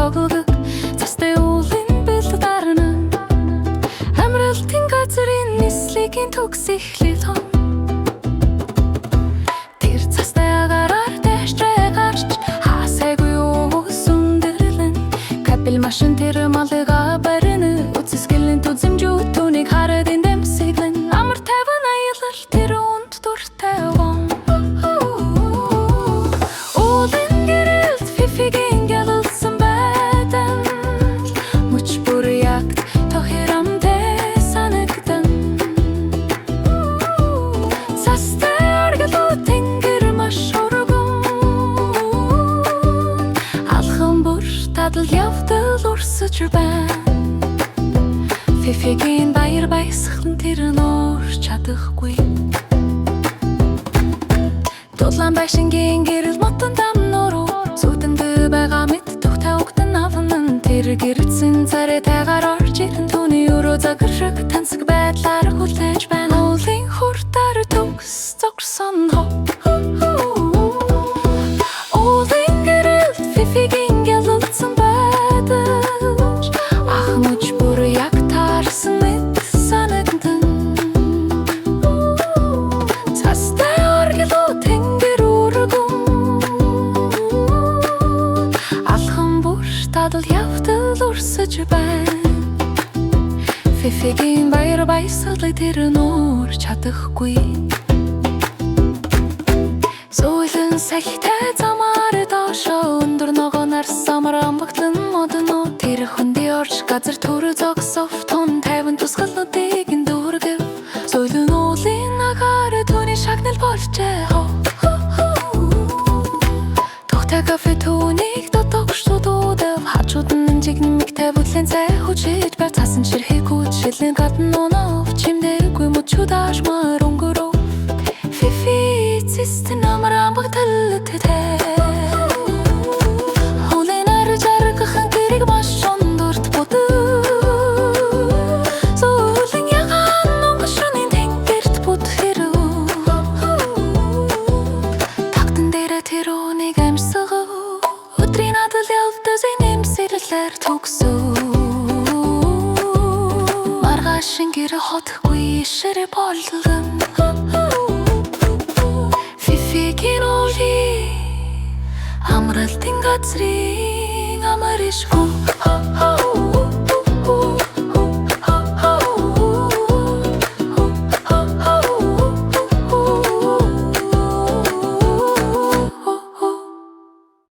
Тоглог цастай уулын бэл дарна амралтын газрын нислигийн төгс эхлэл хон тэр цастай агараар дэштрэ гарч хасаагүй уус өндөрлөн капел машин тэр малыга барина үцэсгэлэн түзэмжүү түүнийг хараад эндэмсэглэн амар таван аялал тэр унд дуртай вон уулын гэрэлт фифигийн гялалсан явдал урсаж байна Фифигийн баяр баясгалан тэр нь уурч чадахгүй Дулаан байшингийн гэрэл мотон дам нуруу зүудэндээ байгаа мэд тухтай угтан авнан тэр гэрэтсэн царайтайгаар орж ирэн түүний өрөө заграг тансаг байдлаар хүлээж байна уулын хурдаар төгс зогсон уулын гэрэлт Фифигийн гялалсан явдал урсаж байна Фифигийн баяр баясгалыг тэр нь уурч чадахгүй Зөөлөн сахитай замаар доошоо өндөр ногоонаар самар амбагтан модно Тэр хүндий орж газар түр зогсов тун тайван тусгалнуудыг эндүргэв Зөөлөн уулын агаар түүний шагнал болжээ Тухтай кафе түүнийг дотогшдуудав хажууд нь жигнэмигтэй бүтлэн цай хүчиж бай цасан ширхэгүүд шилэн гадна унав чимдэггүй мөчудаашмаар өнгөрөв Фифи цэстэн амар амбагтал тэтэй Уулын ар жаргахын гэрэг маш ондорт бодов Зөөлөн ягаан онгошрын тэнгэрт бодхэрв Тагтан дээрэ тэр үнийг амсгав Өдрийн адал явдсан нэмсэрлэр төгсөв Маргааш гэр хотгүй ширэ болгон Фифигийн уулын амралтын газрын амар ишгүй